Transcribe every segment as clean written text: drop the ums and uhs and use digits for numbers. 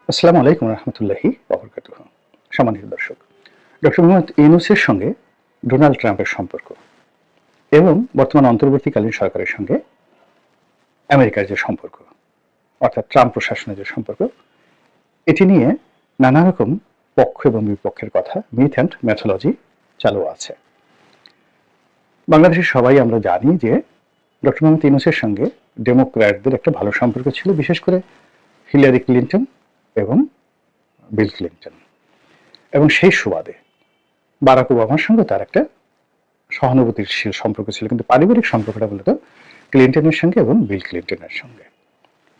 আসসালামু আলাইকুম রহমতুল্লাহি ওয়া বারাকাতুহু। সম্মানিত দর্শক, ডক্টর মোহাম্মদ ইউনূসের সঙ্গে ডোনাল্ড ট্রাম্পের সম্পর্ক এবং বর্তমান অন্তর্বর্তীকালীন সরকারের সঙ্গে আমেরিকার যে সম্পর্ক, অর্থাৎ ট্রাম্প প্রশাসনের যে সম্পর্ক, এটি নিয়ে নানা রকম পক্ষ এবং বিপক্ষের কথা, মিথ অ্যান্ড ম্যাথোলজি চালু আছে। বাংলাদেশের সবাই আমরা জানি যে ডক্টর মোহাম্মদ ইউনূসের সঙ্গে ডেমোক্র্যাটদের একটা ভালো সম্পর্ক ছিল, বিশেষ করে হিলারি ক্লিন্টন এবং বিল ক্লিন্টন, এবং সেই সুবাদে বারাক ওবামার সঙ্গে তার একটা সহানুভূতিশীল সম্পর্ক ছিল, কিন্তু পারিবারিক সম্পর্কটা মূলত ক্লিন্টনের সঙ্গে এবং বিল ক্লিন্টনের সঙ্গে।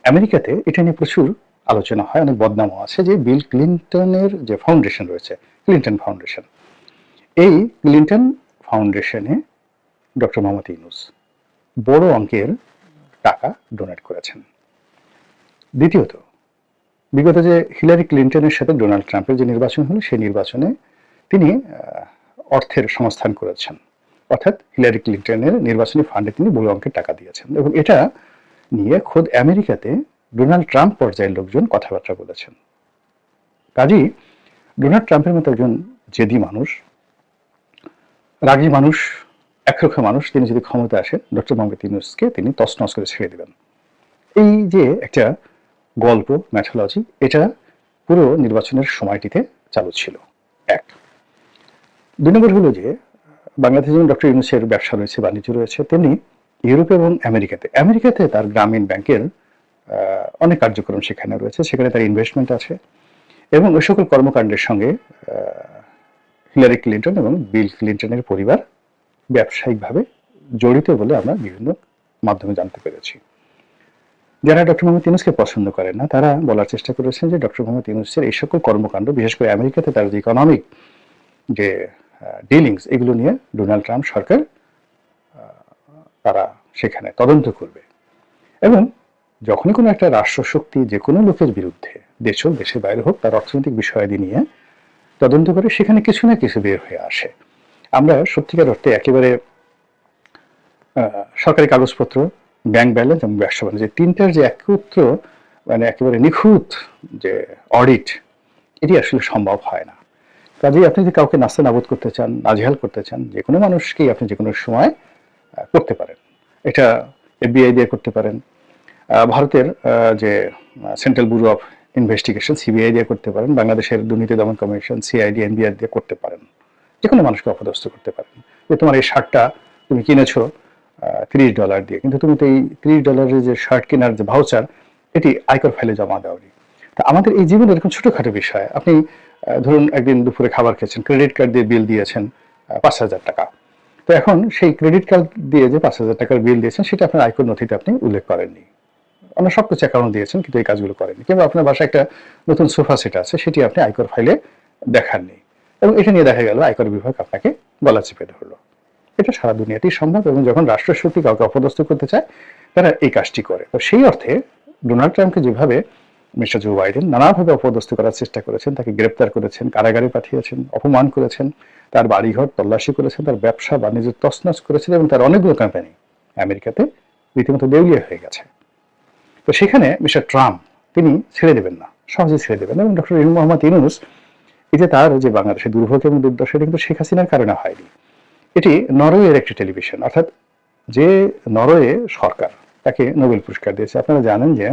আমেরিকাতে এটা নিয়ে প্রচুর আলোচনা হয়, অনেক বদনামও আছে যে বিল ক্লিন্টনের যে ফাউন্ডেশন রয়েছে, ক্লিন্টন ফাউন্ডেশন, এই ক্লিন্টন ফাউন্ডেশনে ডক্টর মোহাম্মদ ইউনূস বড় অঙ্কের টাকা ডোনেট করেছেন। দ্বিতীয়ত, বিগত যে হিলারি ক্লিন্টনের সাথে ডোনাল্ড ট্রাম্পের যে নির্বাচন হলো, সেই নির্বাচনে তিনি অর্থের সংস্থান করেছেন, অর্থাৎ হিলারি ক্লিন্টনের নির্বাচনী ফান্ডে তিনি বড় অঙ্কের টাকা দিয়েছেন, এবং এটা নিয়ে খোদ আমেরিকাতে ডোনাল্ড ট্রাম্প পর্যায়ের লোকজন কথাবার্তা বলেছেন। কাজেই ডোনাল্ড ট্রাম্পের মতো একজন জেদি মানুষ, রাগী মানুষ, একরোখা মানুষ, তিনি যদি ক্ষমতা আসেন, ডক্টর মোহাম্মদ ইউনূসকে তিনি তছনছ করে ছেড়ে দেবেন। এই যে একটা গল্প, ম্যাথোলজি, এটা পুরো নির্বাচনের সময়টিতে চালু ছিল। এক। দুই নম্বর হলো যে বাংলাদেশে যেমন ডক্টর ইউনূসের ব্যবসা রয়েছে, বাণিজ্য রয়েছে, তেমনি ইউরোপ এবং আমেরিকাতে তার গ্রামীণ ব্যাংকের অনেক কার্যক্রম সেখানে রয়েছে, সেখানে তার ইনভেস্টমেন্ট আছে, এবং ওই সকল কর্মকাণ্ডের সঙ্গে হিলারি ক্লিন্টন এবং বিল ক্লিন্টনের পরিবার ব্যবসায়িকভাবে জড়িত বলে আমরা বিভিন্ন মাধ্যমে জানতে পেরেছি। যারা ডক্টর মোহাম্মদ ইউনূসকে পছন্দ করেন না, তারা বলার চেষ্টা করেছেন যে ডক্টর মোহাম্মদ ইউনূসের এই সকল কর্মকাণ্ড, বিশেষ করে আমেরিকাতে তার যে ইকোনমিক যে ডিলিংস, এগুলো নিয়ে ডোনাল্ড ট্রাম্প সরকার তারা সেখানে তদন্ত করবে, এবং যখনই কোনো একটা রাষ্ট্রশক্তি যে কোনো লোকের বিরুদ্ধে, দেশ হোক দেশের বাইরে হোক, তার অর্থনৈতিক বিষয়াদি নিয়ে তদন্ত করে, সেখানে কিছু না কিছু বের হয়ে আসে। আমরা সত্যিকার অর্থে একেবারে সরকারি কাগজপত্র, ব্যাংক ব্যালেন্স এবং ব্যবসা বাণিজ্য, তিনটার যে একত্র মানে একেবারে নিখুঁত যে অডিট, এটি আসলে সম্ভব হয় না। কাজেই আপনি যদি কাউকে নাস্তা নাবুদ করতে চান, নাজেহাল করতে চান, যে কোনো মানুষকেই আপনি যে কোনো সময় করতে পারেন। এটা এফবিআই দিয়ে করতে পারেন, ভারতের যে central bureau of investigation CBI দিয়ে করতে পারেন, বাংলাদেশের দুর্নীতি দমন কমিশন সিআইডি এনবিআর দিয়ে করতে পারেন, যে কোনো মানুষকে অপদস্থ করতে পারেন যে তোমার এই শার্টটা তুমি কিনেছো $30 দিয়ে, কিন্তু তুমি তো এই $30 যে শার্ট কেনার যে ভাউচার, এটি আয়কর ফাইলে জমা দাওনি। তা আমাদের এই জীবনে এরকম ছোটখাটো বিষয়, আপনি ধরুন একদিন দুপুরে খাবার খেয়েছেন, ক্রেডিট কার্ড দিয়ে বিল দিয়েছেন 5,000 টাকা, তো এখন সেই ক্রেডিট কার্ড দিয়ে যে 5,000 টাকার বিল দিয়েছেন, সেটা আপনার আয়কর নথিতে আপনি উল্লেখ করেননি। আপনার সবকিছু অ্যাকাউন্ট দিয়েছেন, কিন্তু এই কাজগুলো করেননি। কিংবা আপনার বাসায় একটা নতুন সোফা সেট আছে, সেটি আপনি আয়কর ফাইলে দেখাননি, এবং এটা নিয়ে দেখা গেল আয়কর বিভাগ আপনাকে গলা চেপে ধরলো। এটা সারা দুনিয়াতেই সম্ভব, এবং যখন রাষ্ট্রশক্তি কাউকে অপদস্থ করতে চায়, তারা এই কাজটি করে। তো সেই অর্থে ডোনাল্ড ট্রাম্পকে যেভাবে মিস্টার জো বাইডেন নানাভাবে অপদস্থ করার চেষ্টা করেছেন, তাকে গ্রেপ্তার করেছেন, কারাগারে পাঠিয়েছেন, অপমান করেছেন, তার বাড়িঘর তল্লাশি করেছেন, তার ব্যবসা বাণিজ্য তছনছ করেছেন, এবং তার অনেকগুলো কোম্পানি আমেরিকাতে রীতিমতো দেউলিয়া হয়ে গেছে। তো সেখানে মিস্টার ট্রাম্প তিনি ছেড়ে দেবেন না, সহজে ছেড়ে দেবেন। এবং ডক্টর মোহাম্মদ ইউনূস, এই যে তার যে বাংলাদেশের দুর্ভোগ এবং দুর্দশা, এটা কিন্তু শেখ হাসিনার কারণে হয়নি। এটি নরওয়ের একটি টেলিভিশন, অর্থাৎ যে নরওয়ে সরকার তাকে নোবেল পুরস্কার দিয়েছে। আপনারা জানেন যে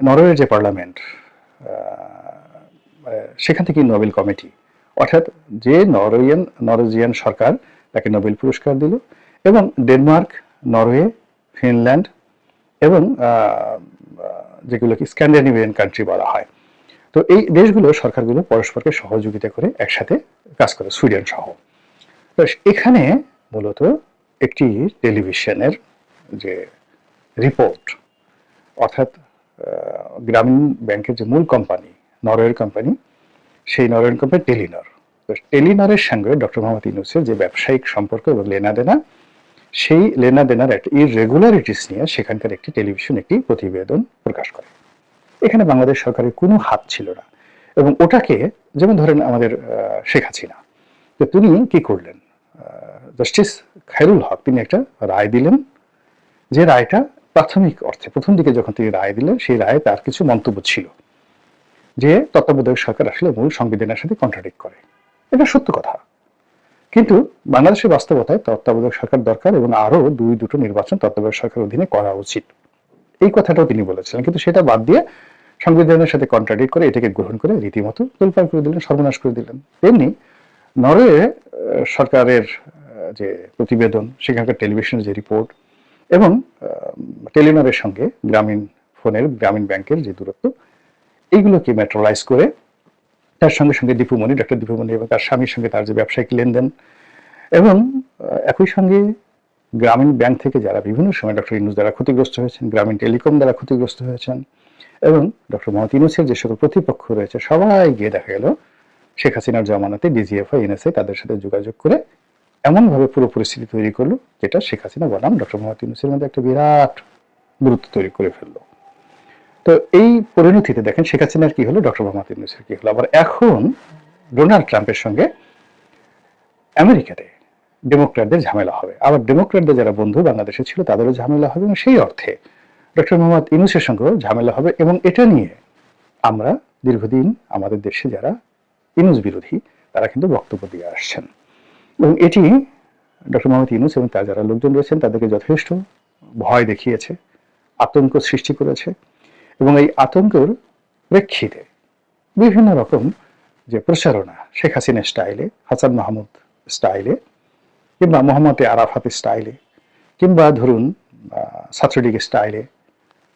নরওয়ের যে পার্লামেন্ট, সেখান থেকে নোবেল কমিটি, অর্থাৎ যে নরওয়েজিয়ান সরকার তাকে নোবেল পুরস্কার দিল, এবং ডেনমার্ক, নরওয়ে, ফিনল্যান্ড এবং যেগুলোকে স্ক্যান্ডিনেভিয়ান কান্ট্রি বলা হয়, তো এই দেশগুলো সরকারগুলো পরস্পরকে সহযোগিতা করে একসাথে কাজ করে, সুইডেন সহ। তো এখানে মূলত একটি টেলিভিশনের যে রিপোর্ট, অর্থাৎ গ্রামীণ ব্যাংকের যে মূল কোম্পানি, নরওয়ের কোম্পানি, সেই নরওয়ের কোম্পানি টেলিনর, তো টেলিনরের সঙ্গে ডক্টর মোহাম্মদ ইউনূসের যে ব্যবসায়িক সম্পর্ক এবং লেনাদেনা, সেই লেনাদেনার একটা ইররেগুলারিটিস নিয়ে সেখানকার একটি টেলিভিশন একটি প্রতিবেদন প্রকাশ করে। এখানে বাংলাদেশ সরকারের কোনো হাত ছিল না, এবং ওটাকে, যেমন ধরেন আমাদের শেখ হাসিনা, তো তিনি কি করলেন, জাস্টিস খায়রুল হক তিনি একটা রায় দিলেন, যে রায়টা প্রাথমিক অর্থে প্রথম দিকে যখন তিনি রায় দিলেন, সেই রায়ে তার কিছু মন্তব্য ছিল যে তত্ত্বাবধায়ক সরকার আসলে মূল সংবিধানের সাথে কন্ট্রাডিক্ট করে। এটা সত্য কথা, কিন্তু বাংলাদেশের বাস্তবতায় তত্ত্বাবধায়ক সরকার দরকার এবং আরো দুটো নির্বাচন তত্ত্বাবধায়ক সরকার অধীনে করা উচিত, এই কথাটাও তিনি বলেছিলেন। কিন্তু সেটা বাদ দিয়ে সংবিধানের সাথে কন্ট্রাডিক্ট করে এটাকে গ্রহণ করে রীতিমতো তোলপাড় করে দিলেন, সর্বনাশ করে দিলেন। তেমনি নরওয়ে সরকারের যে প্রতিবেদন, সেখানকার টেলিভিশনের যে রিপোর্ট এবং টেলিনরের সঙ্গে গ্রামীণ ফোনের, গ্রামীণ ব্যাংকের যে দূরত্ব, এইগুলোকে ম্যাট্রোলাইজ করে তার সঙ্গে সঙ্গে দীপুমণি, ডক্টর দীপুমণি এবং তার স্বামীর সঙ্গে তার যে ব্যবসায়িক লেনদেন, এবং একই সঙ্গে গ্রামীণ ব্যাংক থেকে যারা বিভিন্ন সময় ডক্টর ইউনূস দ্বারা ক্ষতিগ্রস্ত হয়েছেন, গ্রামীণ টেলিকম দ্বারা ক্ষতিগ্রস্ত হয়েছেন, এবং ডক্টর মোহাম্মদ ইউনূসের যে সকল প্রতিপক্ষ রয়েছে সবাই গিয়ে দেখা গেল শেখ হাসিনার জমানাতে ডিজিএফআই, এনএসআই তাদের সাথে যোগাযোগ করে এমনভাবে পুরো পরিস্থিতি তৈরি করলো যেটা শেখ হাসিনা বনাম ডক্টর মোহাম্মদ ইউনূসের মধ্যে একটা বিরাট গুরুত্ব তৈরি করে ফেললো। তো এই পরিণতিতে দেখেন শেখ হাসিনার কি হলো, ডক্টর মোহাম্মদ ইউনূসের কি হলো। আবার এখন ডোনাল্ড ট্রাম্পের সঙ্গে আমেরিকাতে ডেমোক্র্যাটদের ঝামেলা হবে, আবার ডেমোক্র্যাটদের যারা বন্ধু বাংলাদেশে ছিল তাদেরও ঝামেলা হবে, এবং সেই অর্থে ডক্টর মোহাম্মদ ইউনূসের সঙ্গেও ঝামেলা হবে। এবং এটা নিয়ে আমরা দীর্ঘদিন আমাদের দেশে যারা ইউনূস বিরোধী তারা কিন্তু বক্তব্য দিয়ে আসছেন, এবং এটি ডক্টর মোহাম্মদ ইউনূস এবং তার যারা লোকজন রয়েছেন তাদেরকে যথেষ্ট ভয় দেখিয়েছে, আতঙ্ক সৃষ্টি করেছে। এবং এই আতঙ্কের প্রেক্ষিতে বিভিন্ন রকম যে প্রচারণা, শেখ হাসিনা স্টাইলে, হাসান মাহমুদ স্টাইলে, কিংবা মোহাম্মদ আরাফাত স্টাইলে, কিংবা ধরুন ছাত্রলীগ স্টাইলে,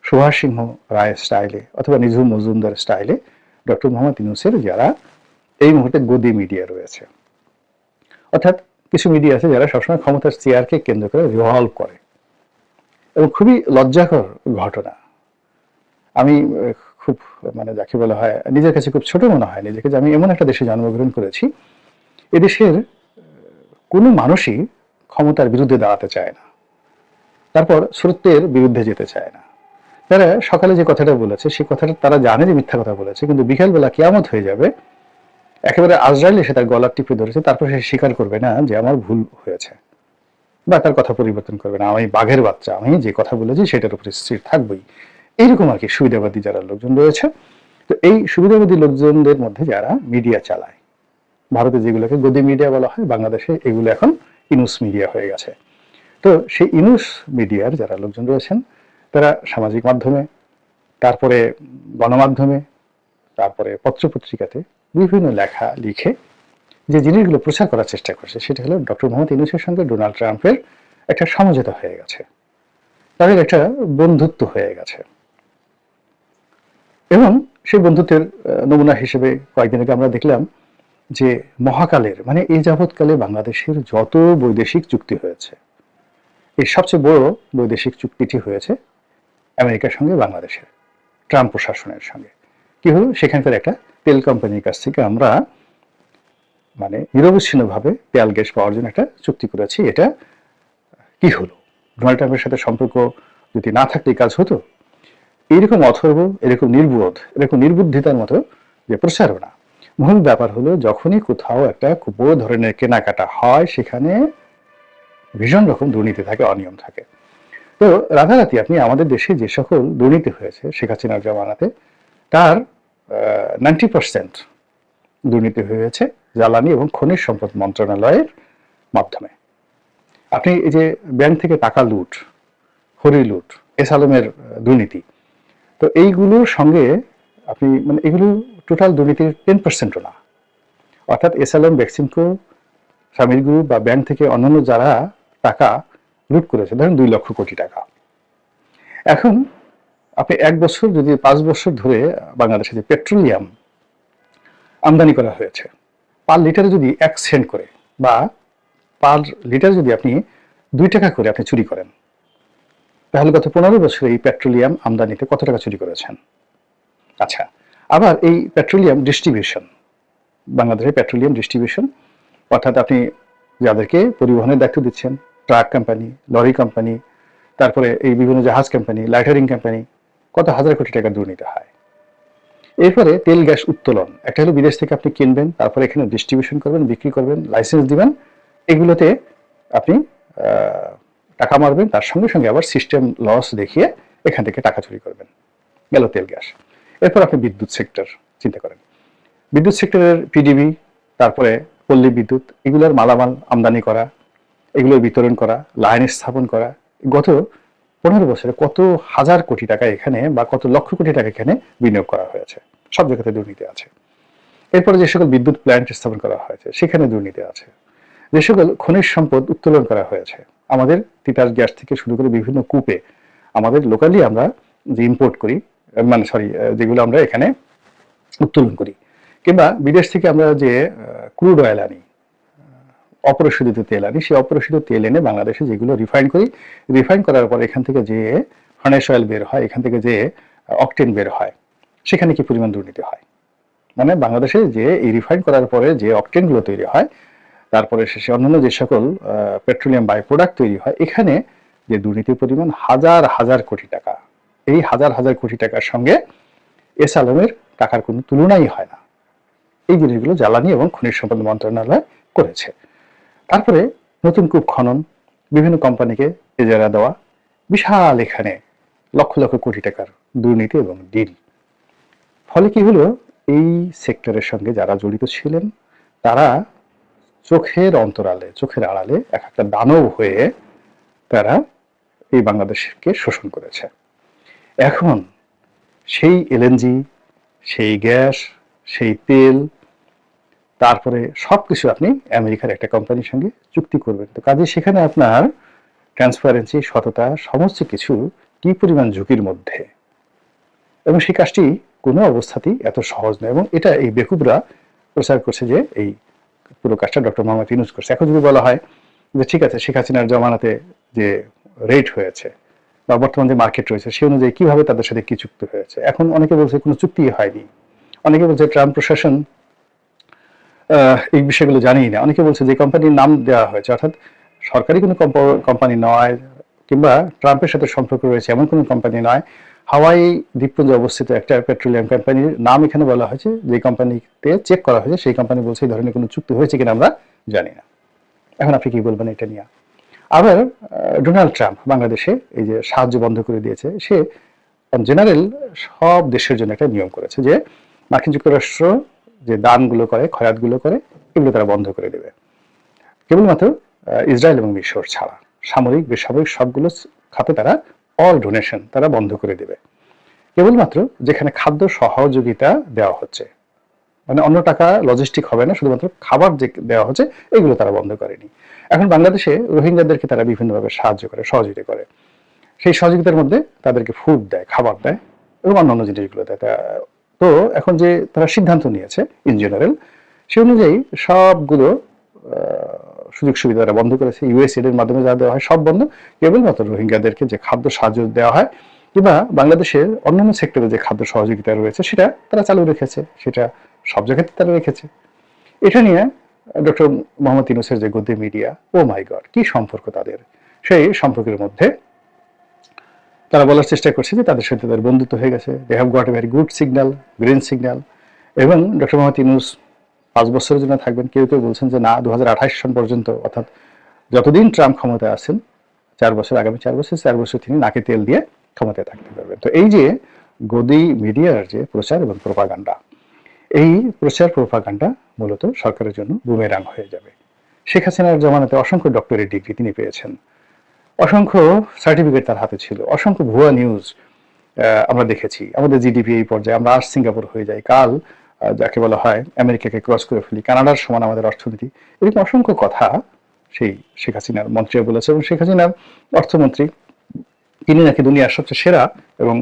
সুভাষ সিংহ রায় স্টাইলে, অথবা নিঝুম মজুমদার স্টাইলে ডক্টর মোহাম্মদ ইউনূসের যারা এই মুহূর্তে গদি মিডিয়া রয়েছে, অর্থাৎ কিছু মিডিয়া আছে যারা সবসময় ক্ষমতার চেয়ারকে কেন্দ্র করে রিভলভ করে। এবং খুবই লজ্জাকর ঘটনা, আমি খুব যাকে বলা হয় নিজের কাছে খুব ছোট মনে হয় নিজেকে, যে আমি এমন একটা দেশে জন্মগ্রহণ করেছি, এদেশের কোনো মানুষই ক্ষমতার বিরুদ্ধে দাঁড়াতে চায় না, তারপর সত্যের বিরুদ্ধে যেতে চায় না। তারা সকালে যে কথাটা বলেছে সেই কথাটা তারা জানে যে মিথ্যা কথা বলেছে, কিন্তু বিকালবেলা কিয়ামত হয়ে যাবে, একেবারে আজরাইল এসে তার গলা টিপে ধরেছে, তারপর সে স্বীকার করবে না যে আমার ভুল হয়েছে, বা তার কথা পরিবর্তন করবে না, আমি বাঘের বাচ্চা, আমি যে কথা বলেছি সেটার উপরে স্থির থাকবই। এইরকম আর কি সুবিধাবাদী যারা লোকজন রয়েছে। তো এই সুবিধাবাদী লোকজনদের মধ্যে যারা মিডিয়া চালায়, ভারতে যেগুলোকে গদি মিডিয়া বলা হয়, বাংলাদেশে এগুলো এখন ইউনূস মিডিয়া হয়ে গেছে। তো সেই ইউনূস মিডিয়ার যারা লোকজন রয়েছেন তারা সামাজিক মাধ্যমে, তারপরে গণমাধ্যমে, তারপরে পত্রপত্রিকাতে বিভিন্ন লেখা লিখে যে জিনিসগুলো প্রচার করার চেষ্টা করছে সেটা হলো ডক্টর মোহাম্মদ ইউনূসের সঙ্গে ডোনাল্ড ট্রাম্পের একটা সমঝোতা হয়ে গেছে, তাদের একটা বন্ধুত্ব হয়ে গেছে। এবং সেই বন্ধুত্বের নমুনা হিসেবে কয়েকদিন আগে আমরা দেখলাম যে মহাকালের এই যাবৎকালে বাংলাদেশের যত বৈদেশিক চুক্তি হয়েছে, এই সবচেয়ে বড় বৈদেশিক চুক্তিটি হয়েছে আমেরিকার সঙ্গে বাংলাদেশের ট্রাম্প প্রশাসনের সঙ্গে। কি হলো, সেখানকার একটা তেল কোম্পানির কাছ থেকে আমরা নিরবচ্ছিন্নভাবে তেল গ্যাস পাওয়ার জন্য একটা চুক্তি করেছি। এটা কি হলো, ডোনাল্ড ট্রাম্পের সাথে সম্পর্ক যদি না থাকলে কাজ হতো? এইরকম অথর্ব, এরকম নির্বোধ, এরকম নির্বুদ্ধিতার মতো যে প্রচারণা। মূল ব্যাপার হলো যখনই কোথাও একটা খুব বড় ধরনের কেনাকাটা হয় সেখানে ভীষণ রকম দুর্নীতি থাকে, অনিয়ম থাকে। তো রাতারাতি আপনি আমাদের দেশে যে সকল দুর্নীতি হয়েছে শেখ হাসিনার জমানাতে, তার 90% দুর্নীতি হয়েছে জ্বালানি এবং খনিজ সম্পদ মন্ত্রণালয়ের মাধ্যমে। আপনি এই যে ব্যাংক থেকে টাকা লুট, হরি লুট, এস আলমের দুর্নীতি, তো এইগুলোর সঙ্গে আপনি এগুলো টোটাল দুর্নীতির 10%ও না। অর্থাৎ এস আলম, বেক্সিমকো, স্বামীর গ্রুপ বা ব্যাংক থেকে অন্যান্য যারা টাকা লুট করেছে, ধরেন 2 লক্ষ কোটি টাকা। এখন আপনি 1 বছর যদি 5 বছর ধরে বাংলাদেশে যে পেট্রোলিয়াম আমদানি করা হয়েছে, পার লিটারে যদি 1 সেন্ট করে বা পার লিটার যদি আপনি 2 টাকা করে আপনি চুরি করেন, তাহলে গত 15 বছরে এই পেট্রোলিয়াম আমদানিতে কত টাকা চুরি করেছেন? আচ্ছা, আবার এই পেট্রোলিয়াম ডিস্ট্রিবিউশন, বাংলাদেশের পেট্রোলিয়াম ডিস্ট্রিবিউশন, অর্থাৎ আপনি যাদেরকে পরিবহনের দায়িত্ব দিচ্ছেন, ট্রাক কোম্পানি, লরি কোম্পানি, তারপরে এই বিভিন্ন জাহাজ কোম্পানি, লাইটারিং কোম্পানি, কত হাজার কোটি টাকা দুর্নীতি হয়। এরপরে তেল গ্যাস উত্তোলন, একটা হলো বিদেশ থেকে আপনি কিনবেন, তারপরে এখানে ডিস্ট্রিবিউশন করবেন, বিক্রি করবেন, লাইসেন্স দিবেন, এগুলোতে আপনি টাকা মারবেন, তার সঙ্গে সঙ্গে আবার সিস্টেম লস দেখিয়ে এখান থেকে টাকা চুরি করবেন। গেল তেল গ্যাস। এরপর আপনি বিদ্যুৎ সেক্টর চিন্তা করেন। বিদ্যুৎ সেক্টরের পিডিবি, তারপরে পল্লী বিদ্যুৎ, এগুলোর মালামাল আমদানি করা, এগুলো বিতরণ করা, লাইন স্থাপন করা, গত 15 বছরে কত হাজার কোটি টাকা এখানে বা কত লক্ষ কোটি টাকা এখানে বিনিয়োগ করা হয়েছে। সব জায়গাতে দুর্নীতি আছে। এরপরে যে সকল বিদ্যুৎ প্ল্যান্ট স্থাপন করা হয়েছে সেখানে দুর্নীতি আছে। যে সকল খনিজ সম্পদ উত্তোলন করা হয়েছে, আমাদের তিতাস গ্যাস থেকে শুরু করে বিভিন্ন কূপে আমাদের লোকালি আমরা যে ইম্পোর্ট করি, মানে যেগুলো আমরা এখানে উত্তোলন করি, কিংবা বিদেশ থেকে আমরা যে ক্রুড অয়েল আনি, অপরিশোধিত তেল আনি, সেই অপরিশোধিত তেল এনে বাংলাদেশে যেগুলো রিফাইন করি, রিফাইন করার পর এখান থেকে যে ফার্নেস অয়েল বের হয়, এখান থেকে যে অকটেন বের হয়, সেখানে কি পরিমাণ দুর্নীতি হয়। মানে বাংলাদেশে যে এই রিফাইন করার পরে যে অকটেনগুলো তৈরি হয়, তারপরে শেষে অন্যান্য যে সকল পেট্রোলিয়াম বাই প্রোডাক্ট তৈরি হয়, এখানে যে দুর্নীতির পরিমাণ হাজার হাজার কোটি টাকা, এই হাজার হাজার কোটি টাকার সঙ্গে এস আলমের টাকার কোনো তুলনাই হয় না। এই জিনিসগুলো জ্বালানি এবং খনিজ সম্পদ মন্ত্রণালয় করেছে। তারপরে নতুন কূপ খনন, বিভিন্ন কোম্পানিকে এজারা দেওয়া, বিশাল এখানে লক্ষ লক্ষ কোটি টাকার দুর্নীতি এবং ডিল। ফলে কি হলো, এই সেক্টরের সঙ্গে যারা জড়িত ছিলেন তারা চোখের অন্তরালে, চোখের আড়ালে এক একটা দানব হয়ে তারা এই বাংলাদেশকে শোষণ করেছে। এখন সেই এলএনজি, সেই গ্যাস, সেই তেল, তারপরে সবকিছু আপনি আমেরিকার একটা কোম্পানির সঙ্গে চুক্তি করবেন। তো কাজে সেখানে আপনার ট্রান্সপারেন্সি, সততা, সমস্ত কিছু কি পরিমাণ ঝুঁকির মধ্যে, এবং সেই কাজটি কোনো অবস্থাতেই এত সহজ নয়। এবং এটা এই বেকুবরা প্রচার করছে যে এই পুরো কাজটা ডক্টর মোহাম্মদ ইউনূস করছে। এখন যদি বলা হয় যে ঠিক আছে, শেখ হাসিনার জমানাতে যে রেট হয়েছে বা বর্তমান যে মার্কেট রয়েছে সে অনুযায়ী কিভাবে তাদের সাথে কি চুক্তি হয়েছে, এখন অনেকে বলছে কোনো চুক্তি হয়নি, অনেকে বলছে ট্রাম্প প্রশাসন এই বিষয়গুলো জানিই না, অনেকে বলছে যে কোম্পানির নাম দেওয়া হয়েছে, অর্থাৎ সরকারি কোনো কোম্পানি নয়, কিংবা ট্রাম্পের সাথে সম্পর্ক রয়েছে এমন কোনো কোম্পানি নয়, হাওয়াই দ্বীপপুঞ্জে অবস্থিত একটা পেট্রোলিয়াম কোম্পানির নাম এখানে বলা হয়েছে, যে কোম্পানিতে চেক করা হয়েছে সেই কোম্পানি বলছে এই ধরনের কোনো চুক্তি হয়েছে কিনা আমরা জানি না। এখন আপনি কি বলবেন এটা নিয়ে? আবার ডোনাল্ড ট্রাম্প বাংলাদেশে এই যে সাহায্য বন্ধ করে দিয়েছে, সে জেনারেল সব দেশের জন্য একটা নিয়ম করেছে যে মার্কিন যুক্তরাষ্ট্র যে দানগুলো করে, খয়াতগুলো করে, এগুলো তারা বন্ধ করে দেবে। কেবলমাত্র ইসরায়েল এবং মিশর ছাড়া সামরিক বেসামরিক সবগুলো খাতে তারা অল ডোনেশন তারা বন্ধ করে দেবে। কেবলমাত্র যেখানে খাদ্য সহযোগিতা দেওয়া হচ্ছে, মানে অন্য টাকা লজিস্টিক হবে না, শুধুমাত্র খাবার যে দেওয়া হচ্ছে এগুলো তারা বন্ধ করেনি। এখন বাংলাদেশে রোহিঙ্গাদেরকে তারা বিভিন্নভাবে সাহায্য করে, সহযোগিতা করে। সেই সহযোগিতার মধ্যে তাদেরকে ফুড দেয়, খাবার দেয় এবং অন্যান্য জিনিসগুলো দেয়। তো এখন যে তারা সিদ্ধান্ত নিয়েছে ইন জেনারেল, সে অনুযায়ী সবগুলো সুযোগ সুবিধা তারা বন্ধ করেছে। ইউএসএড এর মাধ্যমে যা দেওয়া হয় সব বন্ধ, কেবলমাত্র রোহিঙ্গাদেরকে যে খাদ্য সাহায্য দেওয়া হয় কিংবা বাংলাদেশের অন্যান্য সেক্টরে যে খাদ্য সহযোগিতা রয়েছে সেটা তারা চালু রেখেছে, সেটা সব জায়গাতে তারা রেখেছে। এটা নিয়ে ডক্টর মোহাম্মদ ইউনূসের যে গদ্দি মিডিয়া, ও মাই গড, কি সম্পর্ক তাদের, সেই সম্পর্কের মধ্যে তারা বলার চেষ্টা করছে যে তাদের সাথে তাদের বন্ধুত্ব হয়ে গেছে, they have got a very good signal, green signal. এবং ডক্টর মোহাম্মদ ইউনূস 5 বছরের জন্য থাকবেন, কেউ কেউ বলছেন যে না 2028 সন পর্যন্ত, অর্থাৎ যতদিন ট্রাম্প ক্ষমতায় আছেন 4 বছর, আগামী 4 বছর তিনি নাকে তেল দিয়ে ক্ষমতায় থাকতে পারবেন। তো এই যে গদি মিডিয়ার যে প্রচার এবং প্রোপাগান্ডা, এই প্রচার প্রোপাগান্ডা মূলত সরকারের জন্য বুমেরাং হয়ে যাবে। শেখ হাসিনার জমানাতে অসংখ্য ডক্টরেট ডিগ্রি তিনি পেয়েছেন, অসংখ্য সার্টিফিকেট তার হাতে ছিল, অসংখ্য ভুয়া নিউজ আমরা দেখেছি। আমাদের জিডিপি এই পর্যায়ে, আমরা আজ সিঙ্গাপুর হয়ে যাই, কাল যাকে বলা হয় আমেরিকাকে ক্রস করে ফেলি, কানাডার সমান আমাদের অর্থনীতি, এরকম অসংখ্য কথা সেই শেখ হাসিনার মন্ত্রীরা বলেছে। এবং শেখ হাসিনার অর্থমন্ত্রী, তিনি নাকি দুনিয়ার সবচেয়ে সেরা এবং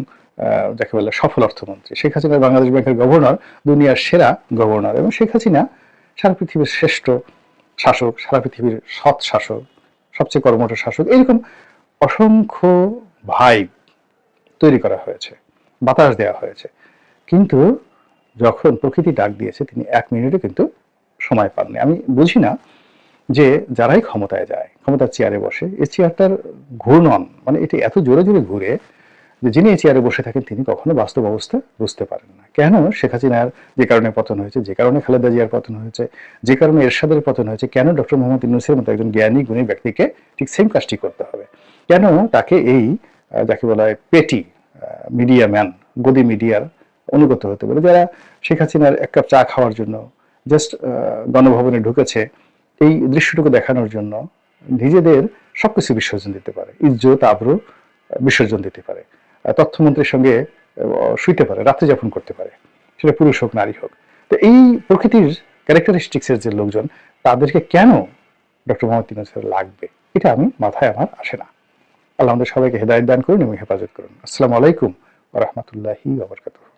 যাকে বলে সফল অর্থমন্ত্রী। শেখ হাসিনার বাংলাদেশ ব্যাংকের গভর্নর দুনিয়ার সেরা গভর্নর, এবং শেখ হাসিনা সারা পৃথিবীর শ্রেষ্ঠ শাসক, সারা পৃথিবীর সৎ শাসক, সবচেয়ে কর্মঠ শাসক। এরকম অসংখ্য ভাইব তৈরি করা হয়েছে, বাতাস দেওয়া হয়েছে, কিন্তু যখন প্রকৃতি ডাক দিয়েছে তিনি 1 মিনিটও কিন্তু সময় পাননি। আমি বুঝি না যে যারাই ক্ষমতায় যায়, ক্ষমতার চেয়ারে বসে, এই চেয়ারটার ঘূর্ণন, মানে এটি এত জোরে জোরে ঘুরে যে যিনি এই চেয়ারে বসে থাকেন তিনি কখনো বাস্তব অবস্থা বুঝতে পারেন না। কেন শেখ হাসিনার যে কারণে পতন হয়েছে, যে কারণে খালেদা জিয়ার পতন হয়েছে, যে কারণে এরশাদের পতন হয়েছে, কেন ডক্টর মোহাম্মদ ইউনূসের মতো একজন জ্ঞানী গুণী ব্যক্তিকে ঠিক সেম কাজটি করতে হবে। কেন তাকে এই যাকে বলা হয় পেটি মিডিয়া ম্যান, গদি মিডিয়ার অনুগত হতে বলে, যারা শেখ হাসিনার এক কাপ চা খাওয়ার জন্য জাস্ট গণভবনে ঢুকেছে এই দৃশ্যটুকু দেখানোর জন্য নিজেদের সবকিছু বিসর্জন দিতে পারে, ইজ্জত আবরু বিসর্জন দিতে পারে, তথ্যমন্ত্রীর সঙ্গে শুইতে পারে, রাত্রি যাপন করতে পারে, সেটা পুরুষ হোক নারী হোক। তো এই প্রকৃতির ক্যারেক্টারিস্টিক্সের যে লোকজন, তাদেরকে কেন ডক্টর মোহাম্মদ ইউনূসের লাগবে, এটা আমি মাথায় আমার আসে না। আল্লাহ আমাদের সবাইকে হেদায়েত দান করুন এবং হেফাজত করুন। আসসালামু আলাইকুম ওয়া রাহমাতুল্লাহি ওয়া বারাকাতুহু।